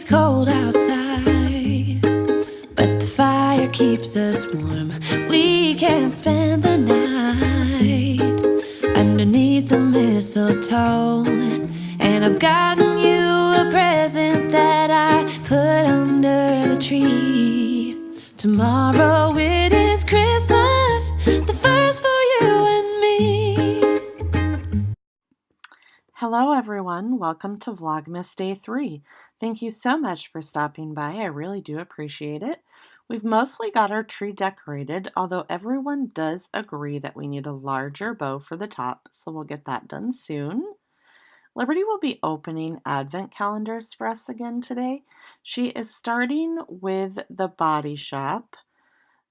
cold outside, but the fire keeps us warm. We can spend the night underneath the mistletoe. And I've gotten you a present that I put under the tree. Tomorrow it is Christmas, the first for you and me. Hello everyone, welcome to Vlogmas Day 3. Thank you so much for stopping by, I really do appreciate it. We've mostly got our tree decorated, although everyone does agree that we need a larger bow for the top, so we'll get that done soon. Liberty will be opening advent calendars for us again today. She is starting with the Body Shop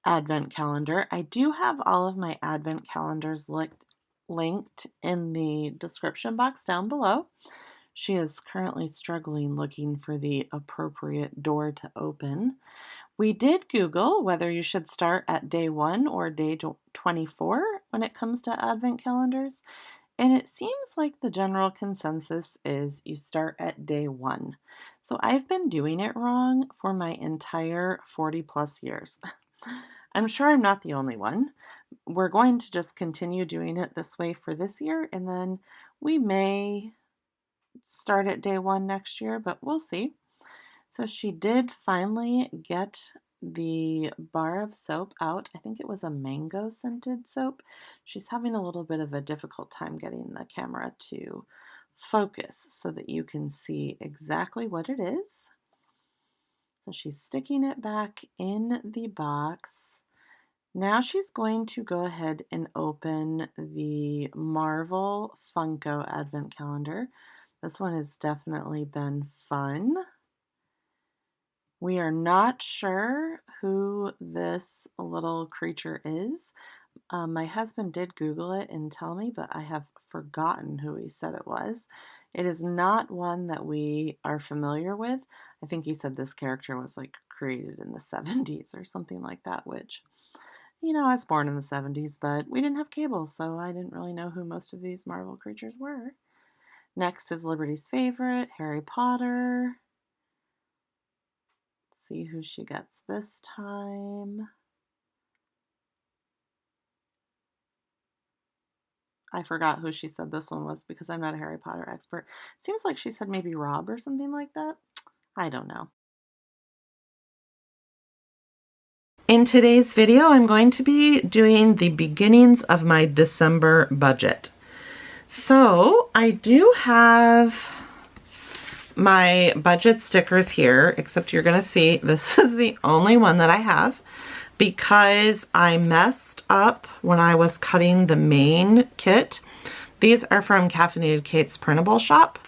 advent calendar. I do have all of my advent calendars linked in the description box down below. She is currently struggling looking for the appropriate door to open. We did Google whether you should start at day 1 or day 24 when it comes to advent calendars, and it seems like the general consensus is you start at day 1. So I've been doing it wrong for my entire 40 plus years. I'm sure I'm not the only one. We're going to just continue doing it this way for this year, and then we may start at day 1 next year, but we'll see. So she did finally get the bar of soap out. I think it was a mango scented soap. She's having a little bit of a difficult time getting the camera to focus so that you can see exactly what it is. So she's sticking it back in the box. Now she's going to go ahead and open the Marvel Funko Advent Calendar. This one has definitely been fun. We are not sure who this little creature is. My husband did Google it and tell me, but I have forgotten who he said it was. It is not one that we are familiar with. I think he said this character was like created in the 70s or something like that, which, you know, I was born in the 70s, but we didn't have cable, so I didn't really know who most of these Marvel creatures were. Next is Liberty's favorite, Harry Potter. Let's see who she gets this time. I forgot who she said this one was because I'm not a Harry Potter expert. Seems like she said maybe Rob or something like that. I don't know. In today's video, I'm going to be doing the beginnings of my December budget. So I do have my budget stickers here, except you're going to see this is the only one that I have because I messed up when I was cutting the main kit. These are from Caffeinated Kate's printable shop.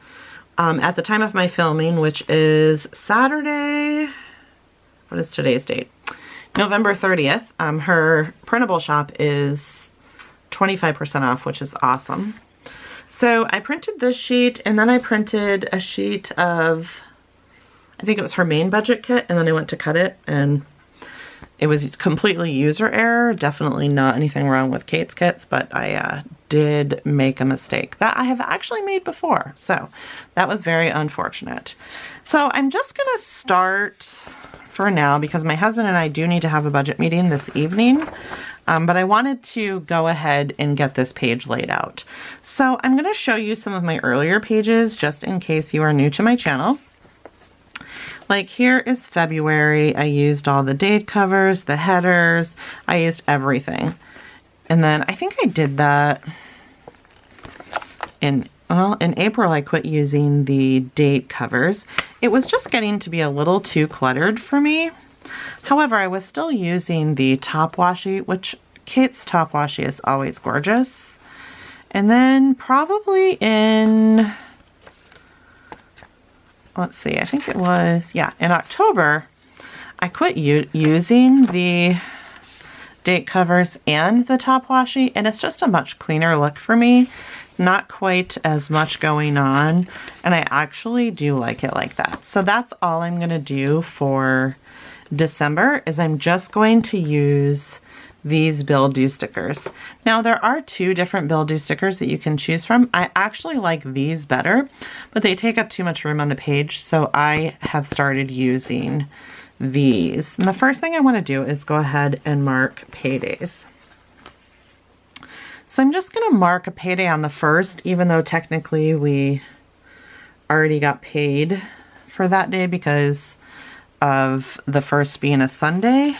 At the time of my filming, which is Saturday, what is today's date? November 30th, her printable shop is 25% off, which is awesome. So I printed this sheet, and then I printed a sheet of, I think it was her main budget kit, and then I went to cut it, and it was completely user error. Definitely not anything wrong with Kate's kits, but I did make a mistake that I have actually made before. So that was very unfortunate. So I'm just going to start for now because my husband and I do need to have a budget meeting this evening. But I wanted to go ahead and get this page laid out. So I'm going to show you some of my earlier pages just in case you are new to my channel. Like here is February. I used all the date covers, the headers. I used everything. And then I think I did that in April. I quit using the date covers. It was just getting to be a little too cluttered for me. However, I was still using the top washi, which Kate's top washi is always gorgeous. And then probably in, let's see, I think it was, yeah, in October, I quit using the date covers and the top washi, and it's just a much cleaner look for me. Not quite as much going on, and I actually do like it like that. So that's all I'm going to do for December is I'm just going to use these bill due stickers. Now there are 2 different bill due stickers that you can choose from. I actually like these better, but they take up too much room on the page, so I have started using these. And the first thing I want to do is go ahead and mark paydays. So I'm just going to mark a payday on the 1st, even though technically we already got paid for that day because of the 1st being a Sunday.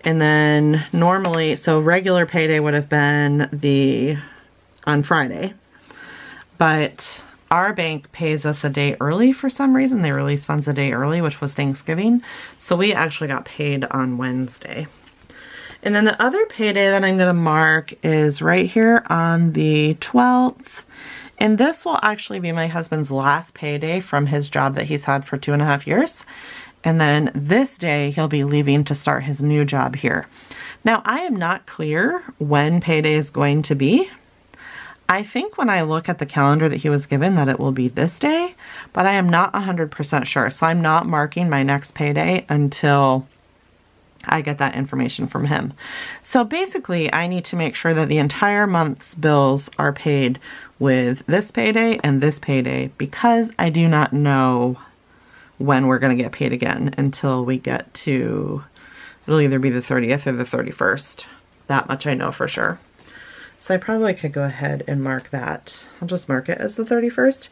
And then normally, so regular payday would have been on Friday, but our bank pays us a day early for some reason. They release funds a day early, which was Thanksgiving. So we actually got paid on Wednesday. And then the other payday that I'm going to mark is right here on the 12th. And this will actually be my husband's last payday from his job that he's had for 2.5 years. And then this day he'll be leaving to start his new job here. Now I am not clear when payday is going to be. I think when I look at the calendar that he was given that it will be this day, but I am not 100% sure. So I'm not marking my next payday until I get that information from him. So basically I need to make sure that the entire month's bills are paid with this payday and this payday, because I do not know when we're going to get paid again until we get to, it'll either be the 30th or the 31st. That much I know for sure. So I probably could go ahead and mark that. I'll just mark it as the 31st,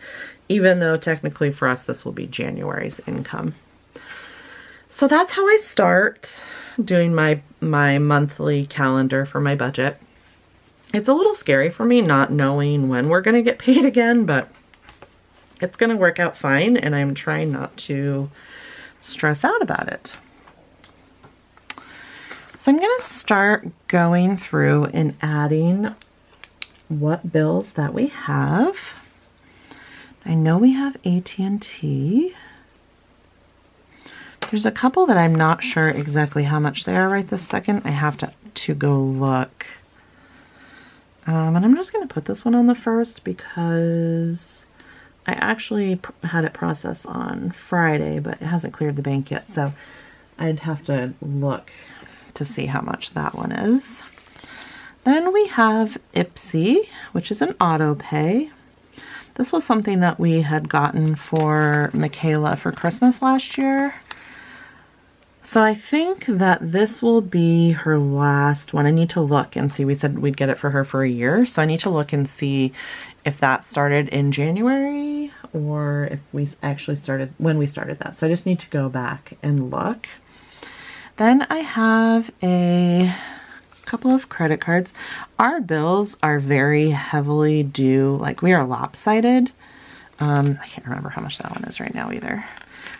even though technically for us this will be January's income. So that's how I start doing my monthly calendar for my budget. It's a little scary for me not knowing when we're going to get paid again, but it's going to work out fine, and I'm trying not to stress out about it. So I'm going to start going through and adding what bills that we have. I know we have AT&T. There's a couple that I'm not sure exactly how much they are right this second. I have to go look. And I'm just going to put this one on the 1st because I actually had it processed on Friday, but it hasn't cleared the bank yet, so I'd have to look to see how much that one is. Then we have Ipsy, which is an auto pay. This was something that we had gotten for Michaela for Christmas last year. So I think that this will be her last one. I need to look and see. We said we'd get it for her for a year, so I need to look and see if that started in January or if we actually started when we started that. So I just need to go back and look. Then I have a couple of credit cards. Our bills are very heavily due, like we are lopsided. I can't remember how much that one is right now either.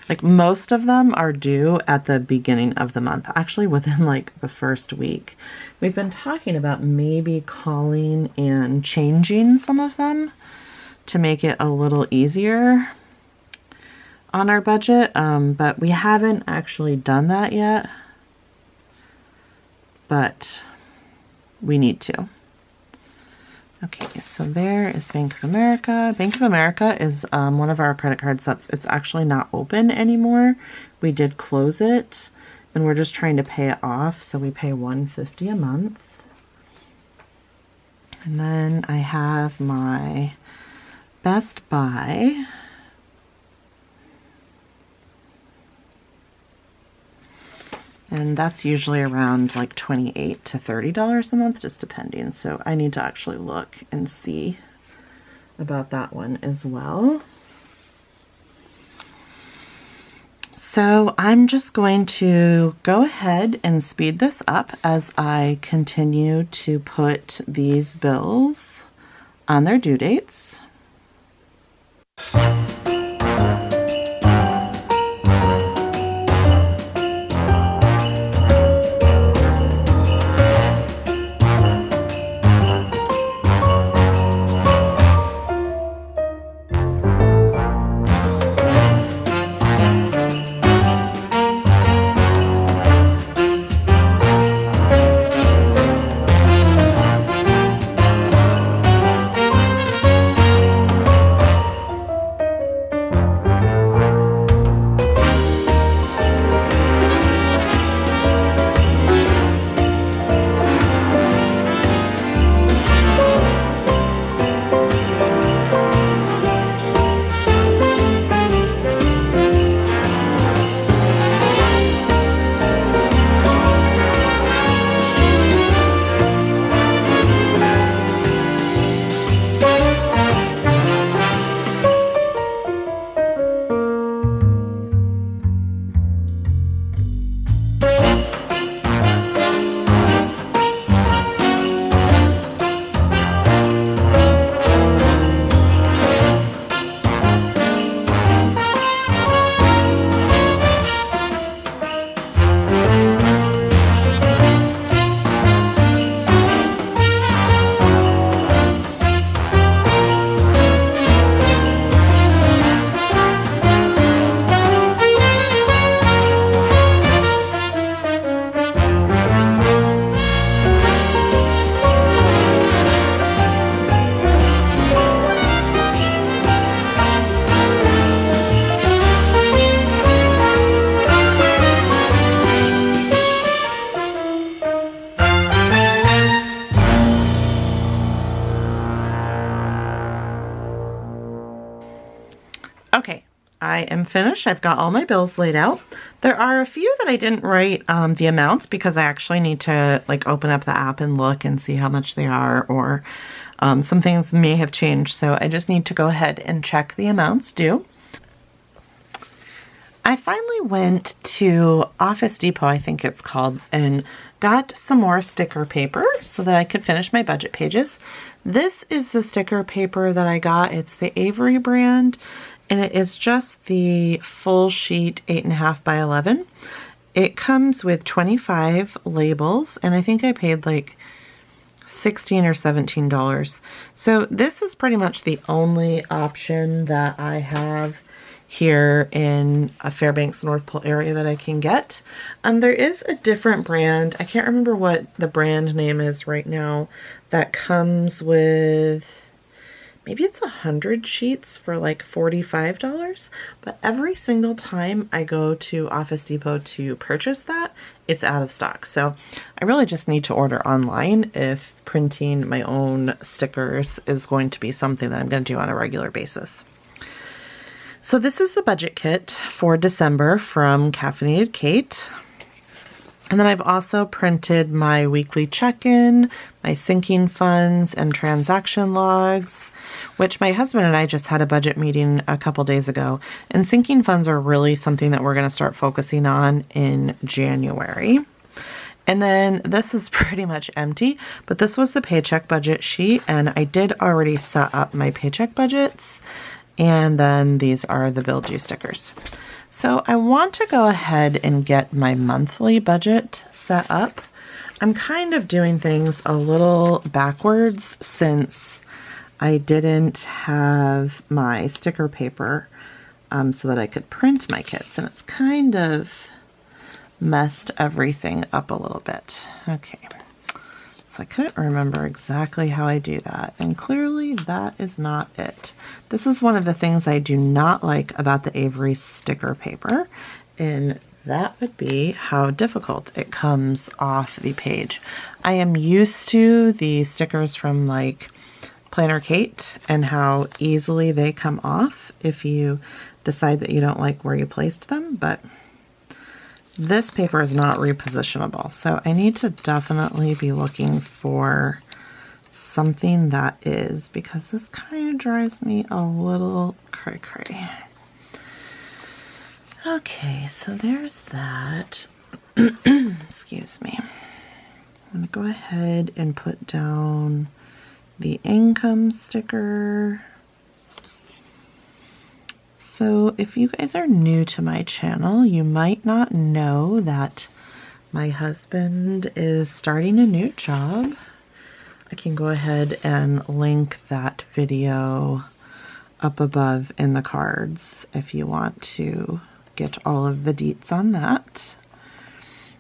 Like most of them are due at the beginning of the month, actually within like the first week. We've been talking about maybe calling and changing some of them to make it a little easier on our budget, but we haven't actually done that yet, but we need to. Okay, so there is Bank of America. Bank of America is one of our credit cards it's actually not open anymore. We did close it, and we're just trying to pay it off, so we pay $150 a month. And then I have my Best Buy. And that's usually around like $28 to $30 a month, just depending. So I need to actually look and see about that one as well. So I'm just going to go ahead and speed this up as I continue to put these bills on their due dates. I am finished. I've got all my bills laid out. There are a few that I didn't write the amounts because I actually need to like open up the app and look and see how much they are, or some things may have changed. So I just need to go ahead and check the amounts due. I finally went to Office Depot, I think it's called, and got some more sticker paper so that I could finish my budget pages. This is the sticker paper that I got. It's the Avery brand, and it is just the full sheet 8.5 by 11. It comes with 25 labels, and I think I paid like $16 or $17. So this is pretty much the only option that I have here in a Fairbanks, North Pole area that I can get. There is a different brand. I can't remember what the brand name is right now that comes with, maybe it's 100 sheets for like $45. But every single time I go to Office Depot to purchase that, it's out of stock. So I really just need to order online if printing my own stickers is going to be something that I'm going to do on a regular basis. So this is the budget kit for December from Caffeinated CAIT. And then I've also printed my weekly check-in, my sinking funds, and transaction logs, which my husband and I just had a budget meeting a couple days ago. And sinking funds are really something that we're going to start focusing on in January. And then this is pretty much empty, but this was the paycheck budget sheet, and I did already set up my paycheck budgets. And then these are the bill due stickers. So I want to go ahead and get my monthly budget set up. I'm kind of doing things a little backwards since I didn't have my sticker paper so that I could print my kits, and it's kind of messed everything up a little bit. Okay. So I couldn't remember exactly how I do that, and clearly that is not it. This is one of the things I do not like about the Avery sticker paper, and that would be how difficult it comes off the page. I am used to the stickers from like Planner CAIT and how easily they come off if you decide that you don't like where you placed them, but this paper is not repositionable, so I need to definitely be looking for something that is, because this kind of drives me a little cray-cray. Okay, so there's that. Excuse me. I'm going to go ahead and put down the income sticker. So if you guys are new to my channel, you might not know that my husband is starting a new job. I can go ahead and link that video up above in the cards if you want to get all of the deets on that.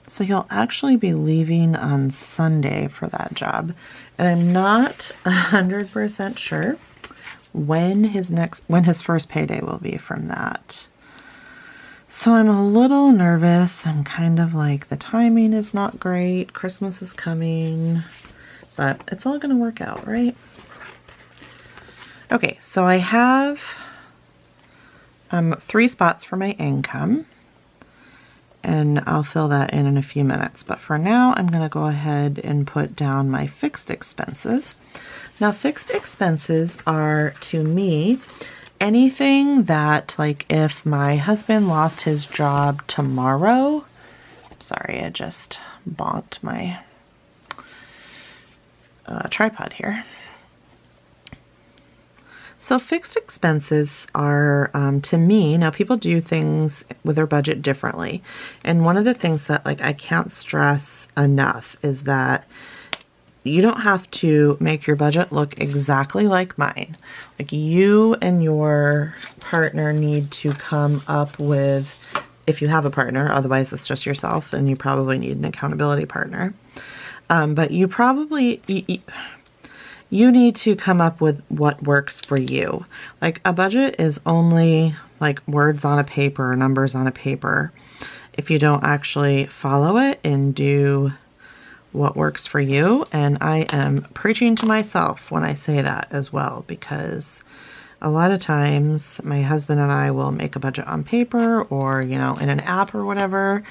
So he'll actually be leaving on Sunday for that job. And I'm not 100% sure when his first payday will be from that. So I'm a little nervous. I'm kind of like, the timing is not great. Christmas is coming, but it's all going to work out, right? Okay, so I have 3 spots for my income, and I'll fill that in a few minutes. But for now, I'm going to go ahead and put down my fixed expenses. Now, fixed expenses are, to me, anything that, like, if my husband lost his job tomorrow, sorry, I just bonked my tripod here. So fixed expenses are, to me, now people do things with their budget differently. And one of the things that, like, I can't stress enough is that you don't have to make your budget look exactly like mine. Like, you and your partner need to come up with, if you have a partner, otherwise it's just yourself, and you probably need an accountability partner. But you probably, you need to come up with what works for you. Like, a budget is only like words on a paper, numbers on a paper, if you don't actually follow it and do what works for you. And I am preaching to myself when I say that as well, because A lot of times my husband and I will make a budget on paper or, you know, in an app or whatever,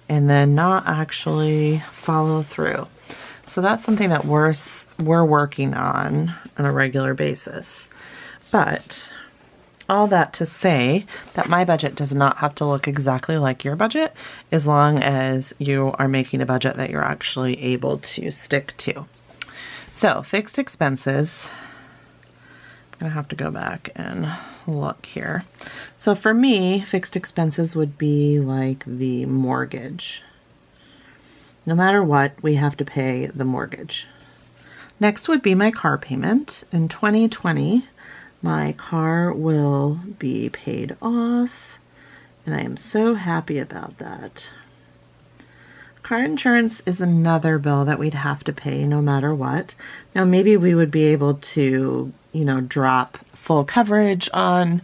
and then not actually follow through. So that's something that we're working on a regular basis. But all that to say that my budget does not have to look exactly like your budget, as long as you are making a budget that you're actually able to stick to. So fixed expenses, I'm gonna have to go back and look here. So for me, fixed expenses would be like the mortgage. No matter what, we have to pay the mortgage. Next would be my car payment. In 2020, my car will be paid off, and I am so happy about that. Car insurance is another bill that we'd have to pay no matter what. Now, maybe we would be able to, you know, drop full coverage on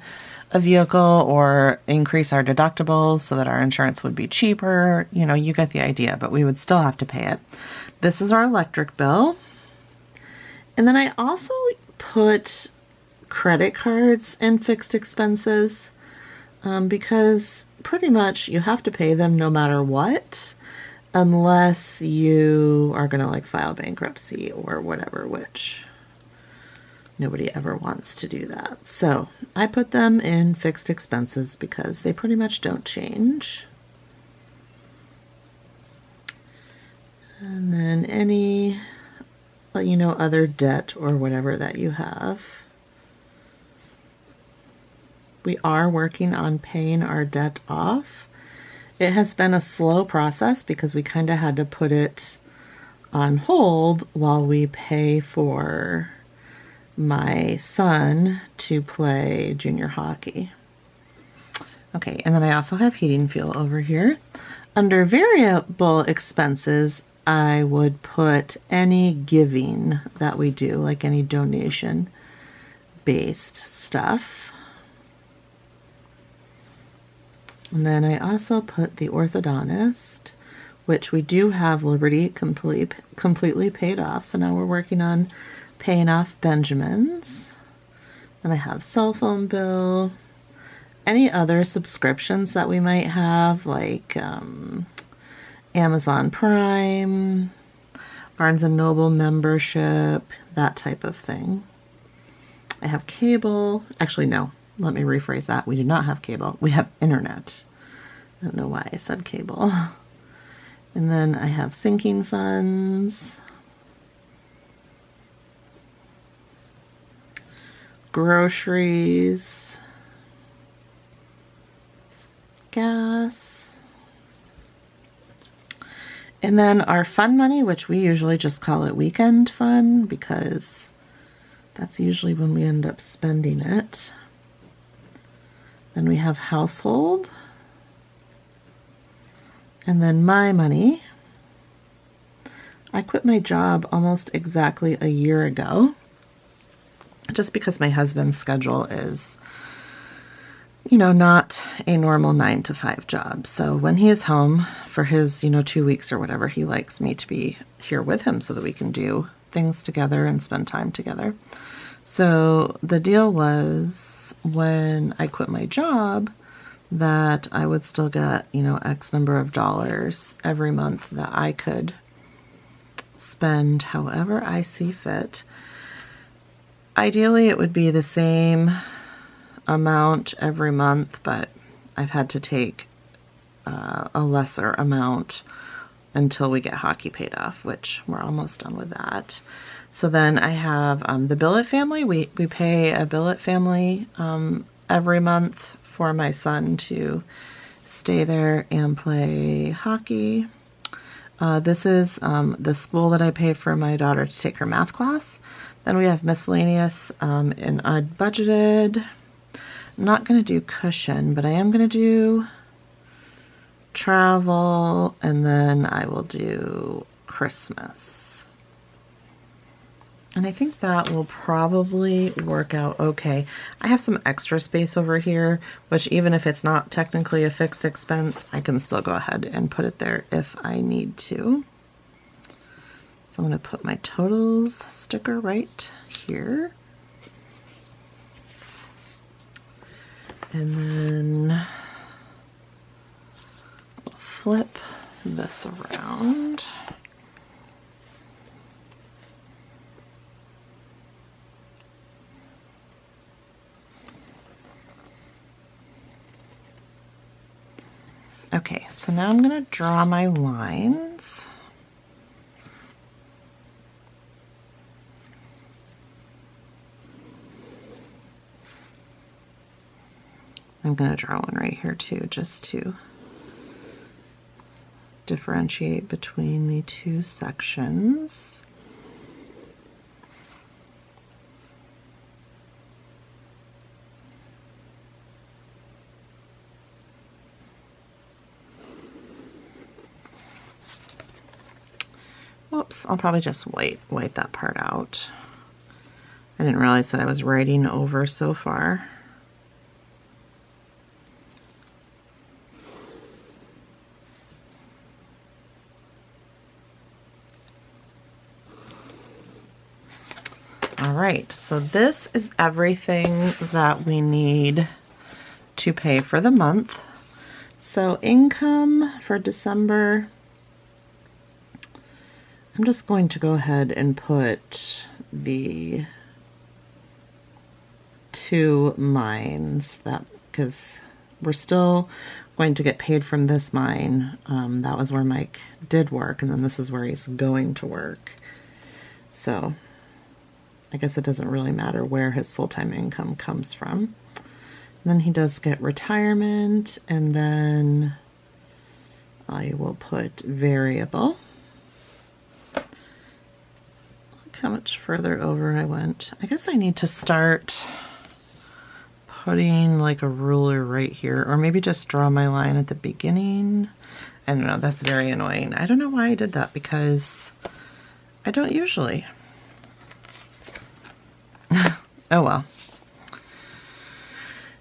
a vehicle or increase our deductibles so that our insurance would be cheaper. You know, you get the idea, but we would still have to pay it. This is our electric bill. And then I also put credit cards in fixed expenses because pretty much you have to pay them no matter what, unless you are going to like file bankruptcy or whatever, which nobody ever wants to do that. So I put them in fixed expenses because they pretty much don't change. And then any, you know, other debt or whatever that you have. We are working on paying our debt off. It has been a slow process because we kind of had to put it on hold while we pay for my son to play junior hockey. Okay, and then I also have heating fuel over here. Under variable expenses, I would put any giving that we do, like any donation-based stuff. And then I also put the orthodontist, which we do have Liberty completely paid off. So now we're working on paying off Benjamin's. And I have cell phone bill, any other subscriptions that we might have, like Amazon Prime, Barnes & Noble membership, that type of thing. I have cable. Actually, no, let me rephrase that. We do not have cable. We have internet. I don't know why I said cable. And then I have sinking funds, groceries, gas, and then our fun money, which we usually just call it weekend fun because that's usually when we end up spending it. Then we have household, and then my money. I quit my job almost exactly a year ago, just because my husband's schedule is, you know, not a normal 9-to-5 job. So when he is home for his, 2 weeks or whatever, he likes me to be here with him so that we can do things together and spend time together. So the deal was, when I quit my job, that I would still get, X number of dollars every month that I could spend however I see fit. Ideally, it would be the same amount every month, but I've had to take a lesser amount until we get hockey paid off, which we're almost done with that. So then I have the billet family. We pay a billet family every month for my son to stay there and play hockey. This is the school that I pay for my daughter to take her math class. Then we have miscellaneous and unbudgeted. I'm not going to do cushion, but I am going to do travel, and then I will do Christmas. And I think that will probably work out okay. I have some extra space over here, which even if it's not technically a fixed expense, I can still go ahead and put it there if I need to. So I'm going to put my totals sticker right here. And then we'll flip this around. Okay, so now I'm going to draw my lines. I'm going to draw one right here too, just to differentiate between the two sections. Whoops, I'll probably just white that part out. I didn't realize that I was writing over so far. All right, so this is everything that we need to pay for the month. So income for December, I'm just going to go ahead and put the 2 mines, that because we're still going to get paid from this mine. That was where Mike did work, and then this is where he's going to work. So I guess it doesn't really matter where his full-time income comes from. And then he does get retirement, and then I will put variable. Look how much further over I went. I guess I need to start putting like a ruler right here, or maybe just draw my line at the beginning. I don't know, that's very annoying. I don't know why I did that, because I don't usually. Oh well.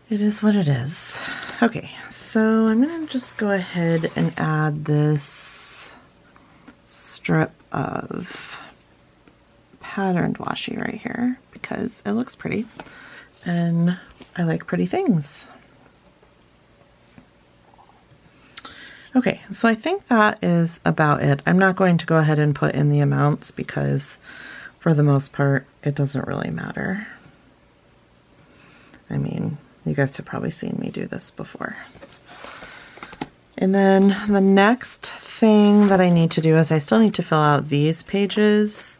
It is what it is. Okay, so I'm gonna just go ahead and add this strip of patterned washi right here because it looks pretty and I like pretty things. Okay, so I think that is about it. I'm not going to go ahead and put in the amounts because for the most part, it doesn't really matter. I mean, you guys have probably seen me do this before. And then the next thing that I need to do is I still need to fill out these pages.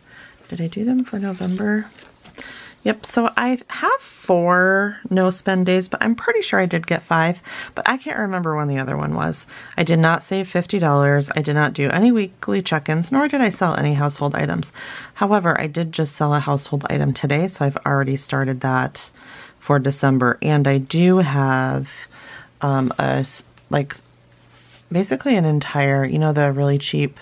Did I do them for November? Yep, so I have 4 no spend days, but I'm pretty sure I did get 5, but I can't remember when the other one was. I did not save $50. I did not do any weekly check-ins, nor did I sell any household items. However, I did just sell a household item today, so I've already started that for December. And I do have basically an entire, you know, the really cheap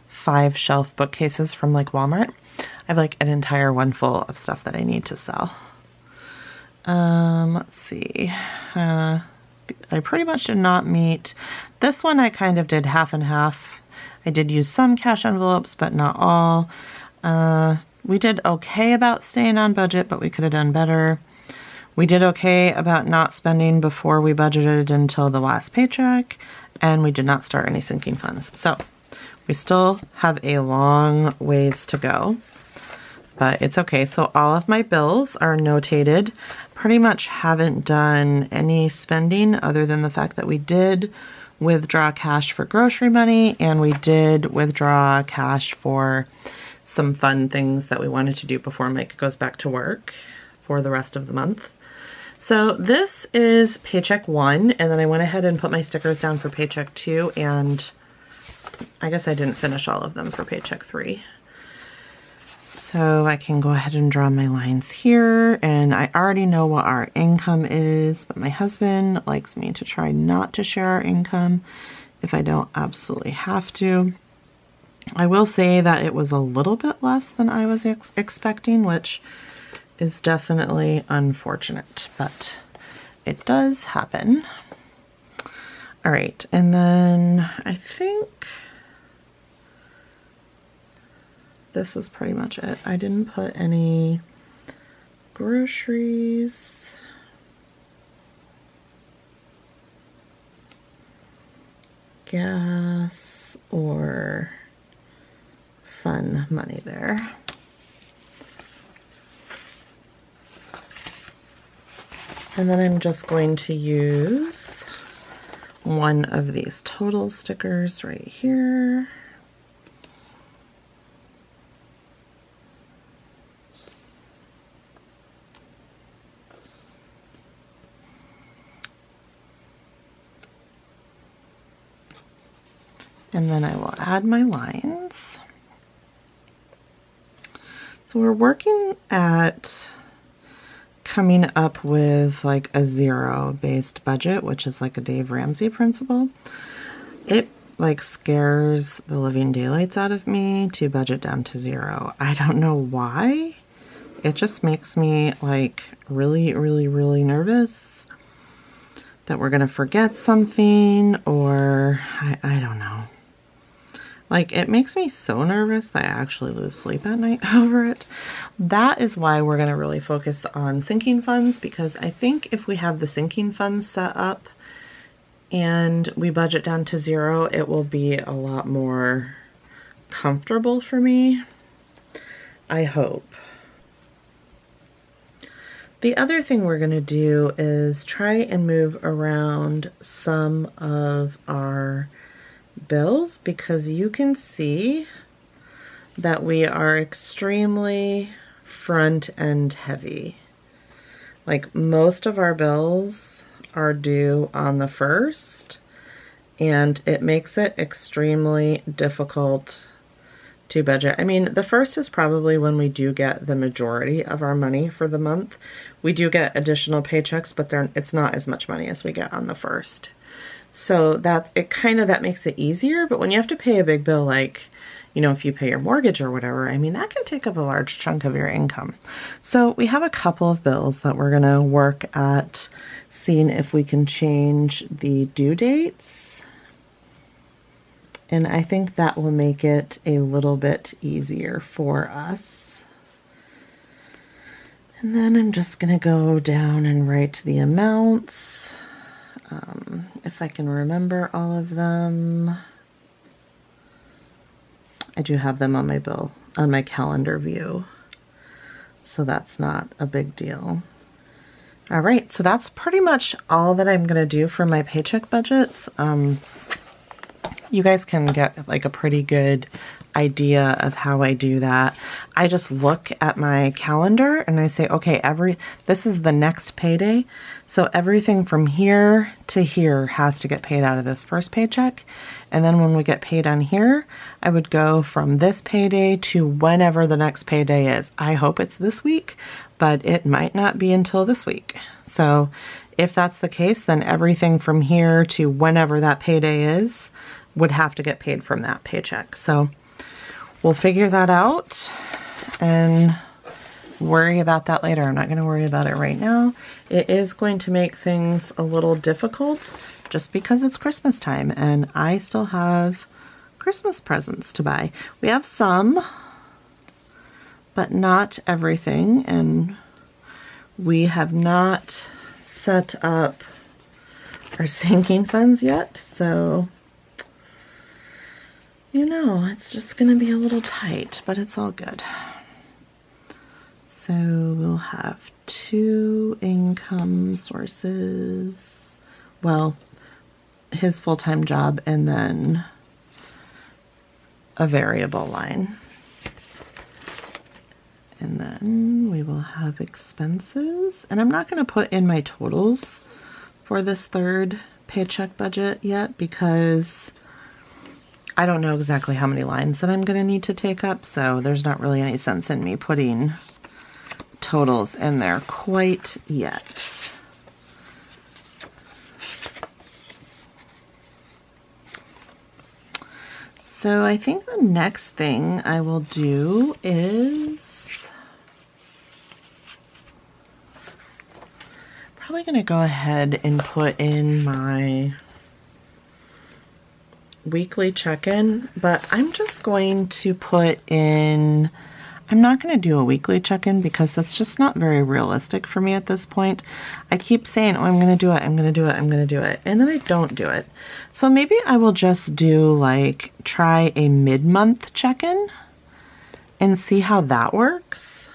5 shelf bookcases from like Walmart. I have like an entire one full of stuff that I need to sell. Let's see. I pretty much did not meet. This one I kind of did half and half. I did use some cash envelopes, but not all. We did okay about staying on budget, but we could have done better. We did okay about not spending before we budgeted until the last paycheck, and we did not start any sinking funds. So we still have a long ways to go, but it's okay. So all of my bills are notated. Pretty much haven't done any spending other than the fact that we did withdraw cash for grocery money, and we did withdraw cash for some fun things that we wanted to do before Mike goes back to work for the rest of the month. So this is paycheck 1, and then I went ahead and put my stickers down for paycheck 2, and I guess I didn't finish all of them for paycheck 3. So I can go ahead and draw my lines here, and I already know what our income is, but my husband likes me to try not to share our income if I don't absolutely have to. I will say that it was a little bit less than I was expecting, which is definitely unfortunate, but it does happen. All right, and then I think this is pretty much it. I didn't put any groceries. gas or fun money there. And then I'm just going to use one of these total stickers right here. And then I will add my lines. So we're working at coming up with like a zero-based budget, which is like a Dave Ramsey principle. It like scares the living daylights out of me to budget down to zero. I don't know why. It just makes me like really, really, really nervous that we're gonna forget something, or I don't know. Like, it makes me so nervous that I actually lose sleep at night over it. That is why we're going to really focus on sinking funds, because I think if we have the sinking funds set up and we budget down to zero, it will be a lot more comfortable for me. I hope. The other thing we're going to do is try and move around some of our bills, because you can see that we are extremely front end heavy. Like, most of our bills are due on the 1st, and it makes it extremely difficult to budget. I mean, the 1st is probably when we do get the majority of our money for the month. We do get additional paychecks, but it's not as much money as we get on the 1st. So that makes it easier. But when you have to pay a big bill, like, you know, if you pay your mortgage or whatever, I mean, that can take up a large chunk of your income. So we have a couple of bills that we're going to work at seeing if we can change the due dates. And I think that will make it a little bit easier for us. And then I'm just going to go down and write the amounts. If I can remember all of them. I do have them on my bill, on my calendar view, so that's not a big deal. All right, so that's pretty much all that I'm gonna do for my paycheck budgets. You guys can get like a pretty good idea of how I do that. I just look at my calendar and I say, okay, this is the next payday. So everything from here to here has to get paid out of this first paycheck. And then when we get paid on here, I would go from this payday to whenever the next payday is. I hope it's this week, but it might not be until this week. So if that's the case, then everything from here to whenever that payday is would have to get paid from that paycheck. So we'll figure that out and worry about that later. I'm not going to worry about it right now. It is going to make things a little difficult just because it's Christmas time and I still have Christmas presents to buy. We have some, but not everything, and we have not set up our sinking funds yet, so you know, it's just going to be a little tight, but it's all good. So we'll have 2 income sources. Well, his full-time job and then a variable line. And then we will have expenses. And I'm not going to put in my totals for this 3rd paycheck budget yet because I don't know exactly how many lines that I'm going to need to take up, so there's not really any sense in me putting totals in there quite yet. So I think the next thing I will do is probably going to go ahead and put in my weekly check-in, but I'm just going to put in, I'm not going to do a weekly check-in because that's just not very realistic for me at this point. I keep saying, oh, I'm going to do it, I'm going to do it, I'm going to do it, and then I don't do it. So maybe I will just do like, try a mid-month check-in and see how that works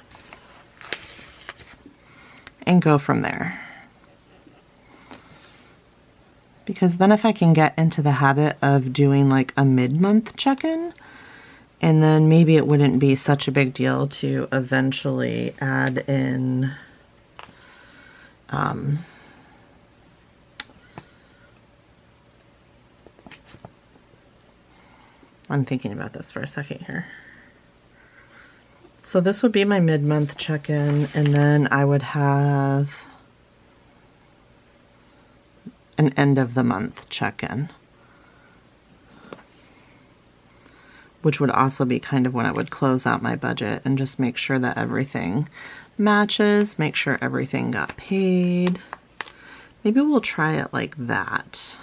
and go from there. Because then if I can get into the habit of doing like a mid-month check-in, and then maybe it wouldn't be such a big deal to eventually add in I'm thinking about this for a second here. So this would be my mid-month check-in, and then I would have an end of the month check-in, which would also be kind of when I would close out my budget and just make sure that everything matches, make sure everything got paid. Maybe we'll try it like that.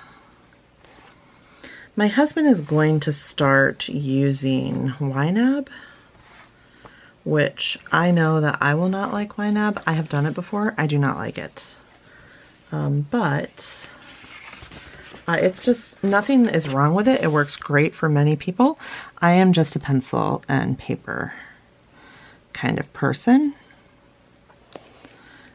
My husband is going to start using YNAB, which I know that I will not like YNAB. I have done it before. I do not like it. But it's just, nothing is wrong with it. It works great for many people. I am just a pencil and paper kind of person.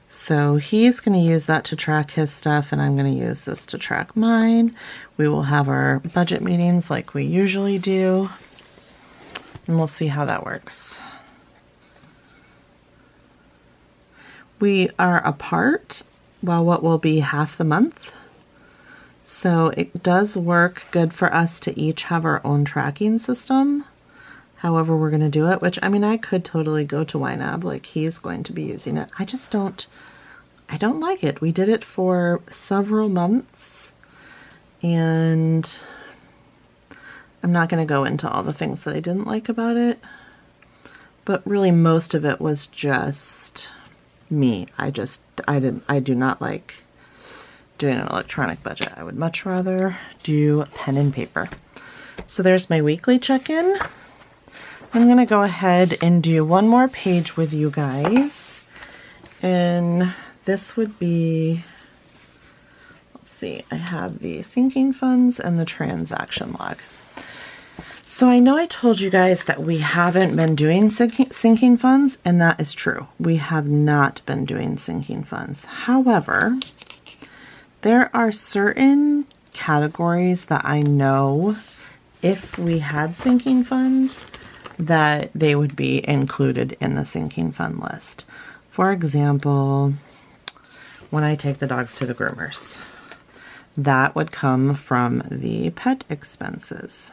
So he's going to use that to track his stuff, and I'm going to use this to track mine. We will have our budget meetings like we usually do, and we'll see how that works. We are apart, well, what will be half the month. So it does work good for us to each have our own tracking system. However we're going to do it, which, I mean, I could totally go to YNAB, like he's going to be using it. I just don't like it. We did it for several months, and I'm not going to go into all the things that I didn't like about it, but really most of it was just me. I do not like doing an electronic budget. I would much rather do pen and paper. So there's my weekly check-in. I'm going to go ahead and do one more page with you guys. And this would be, let's see, I have the sinking funds and the transaction log. So I know I told you guys that we haven't been doing sinking funds, and that is true. We have not been doing sinking funds. However, there are certain categories that I know if we had sinking funds, that they would be included in the sinking fund list. For example, when I take the dogs to the groomers, that would come from the pet expenses.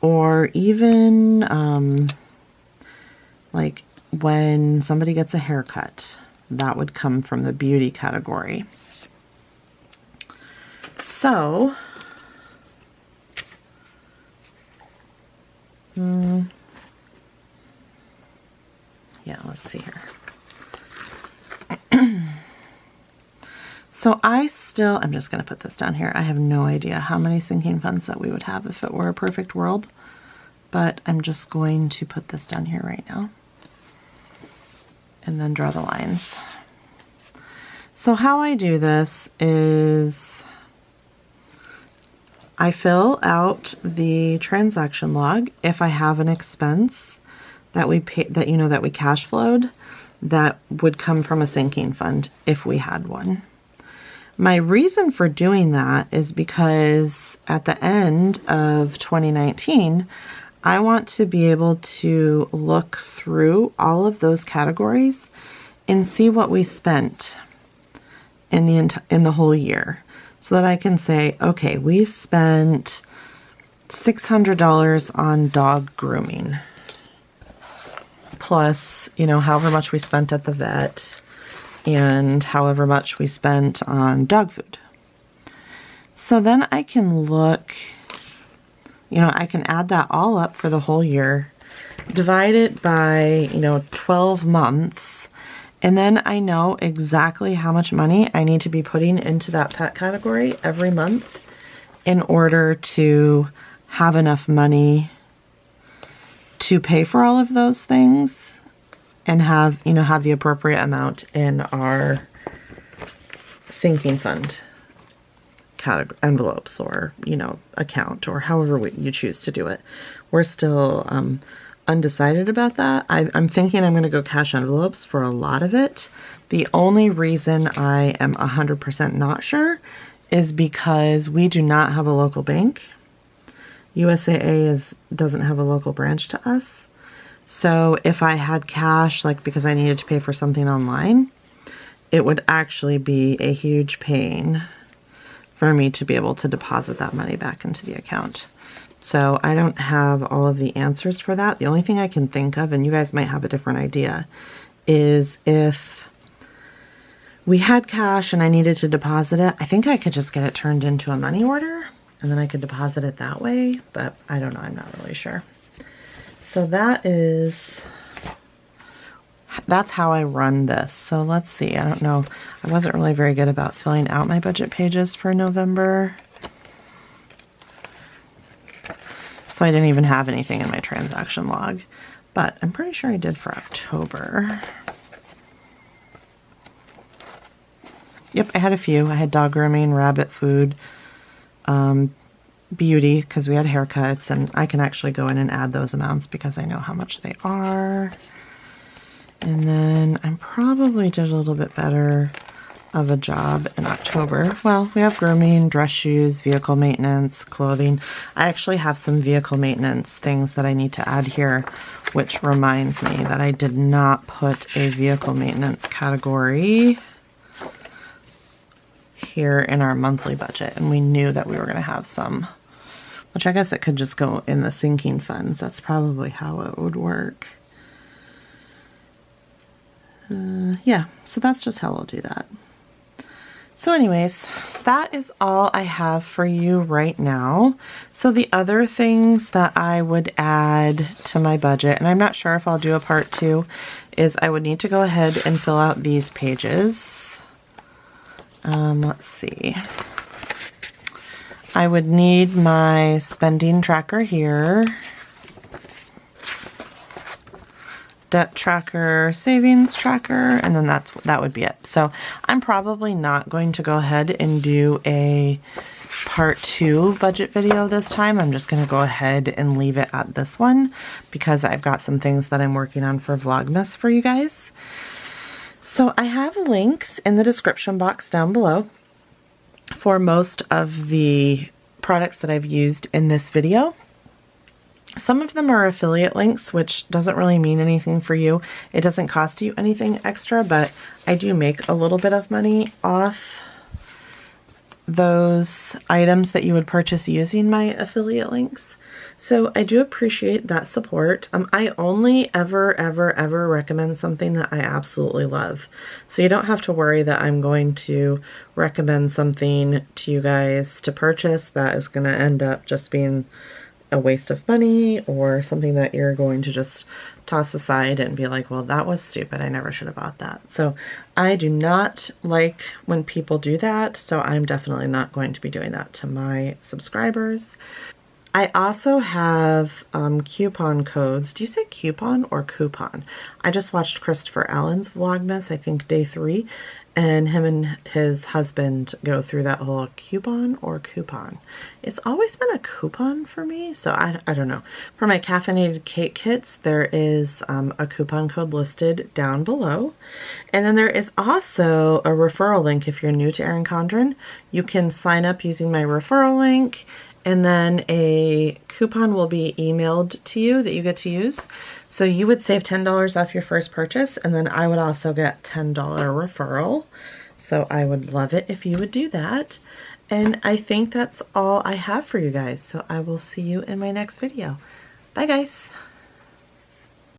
Or even like when somebody gets a haircut, that would come from the beauty category. So, yeah, let's see here. So I'm just going to put this down here. I have no idea how many sinking funds that we would have if it were a perfect world, but I'm just going to put this down here right now and then draw the lines. So how I do this is I fill out the transaction log if I have an expense that we pay, that we cash flowed, that would come from a sinking fund if we had one. My reason for doing that is because at the end of 2019, I want to be able to look through all of those categories and see what we spent in the whole year, so that I can say, okay, we spent $600 on dog grooming, plus, however much we spent at the vet, and however much we spent on dog food. So then I can look, I can add that all up for the whole year, divide it by, 12 months, and then I know exactly how much money I need to be putting into that pet category every month in order to have enough money to pay for all of those things and have the appropriate amount in our sinking fund envelopes or, account, or however you choose to do it. We're still undecided about that. I'm thinking I'm going to go cash envelopes for a lot of it. The only reason I am 100% not sure is because we do not have a local bank. USAA doesn't have a local branch to us. So if I had cash, like because I needed to pay for something online, it would actually be a huge pain for me to be able to deposit that money back into the account. So I don't have all of the answers for that. The only thing I can think of, and you guys might have a different idea, is if we had cash and I needed to deposit it, I think I could just get it turned into a money order and then I could deposit it that way, but I don't know, I'm not really sure. So that's how I run this. So let's see, I don't know, I wasn't really very good about filling out my budget pages for November. So I didn't even have anything in my transaction log, but I'm pretty sure I did for October. Yep, I had a few. I had dog grooming, rabbit food, beauty, because we had haircuts, and I can actually go in and add those amounts because I know how much they are. And then I probably did a little bit better of a job in October. Well, we have grooming, dress shoes, vehicle maintenance, clothing. I actually have some vehicle maintenance things that I need to add here, which reminds me that I did not put a vehicle maintenance category here in our monthly budget, and we knew that we were going to have some, which I guess it could just go in the sinking funds. That's probably how it would work. Yeah, so that's just how we'll do that. So anyways, that is all I have for you right now. So the other things that I would add to my budget, and I'm not sure if I'll do a part 2, is I would need to go ahead and fill out these pages. Let's see. I would need my spending tracker here. Debt tracker, savings tracker, and then that would be it. So I'm probably not going to go ahead and do a part 2 budget video this time. I'm just going to go ahead and leave it at this one because I've got some things that I'm working on for Vlogmas for you guys. So I have links in the description box down below for most of the products that I've used in this video. Some of them are affiliate links, which doesn't really mean anything for you. It doesn't cost you anything extra, but I do make a little bit of money off those items that you would purchase using my affiliate links. So I do appreciate that support. I only ever recommend something that I absolutely love. So you don't have to worry that I'm going to recommend something to you guys to purchase that is going to end up just being a waste of money or something that you're going to just toss aside and be like, well, that was stupid. I never should have bought that. So I do not like when people do that. So I'm definitely not going to be doing that to my subscribers. I also have coupon codes. Do you say coupon or coupon? I just watched Christopher Allen's Vlogmas, I think day 3, and him and his husband go through that whole coupon or coupon. It's always been a coupon for me, so I don't know. For my caffeinated cake kits, there is a coupon code listed down below. And then there is also a referral link. If you're new to Erin Condren, you can sign up using my referral link, and then a coupon will be emailed to you that you get to use. So you would save $10 off your first purchase, and then I would also get $10 referral. So I would love it if you would do that. And I think that's all I have for you guys. So I will see you in my next video. Bye guys.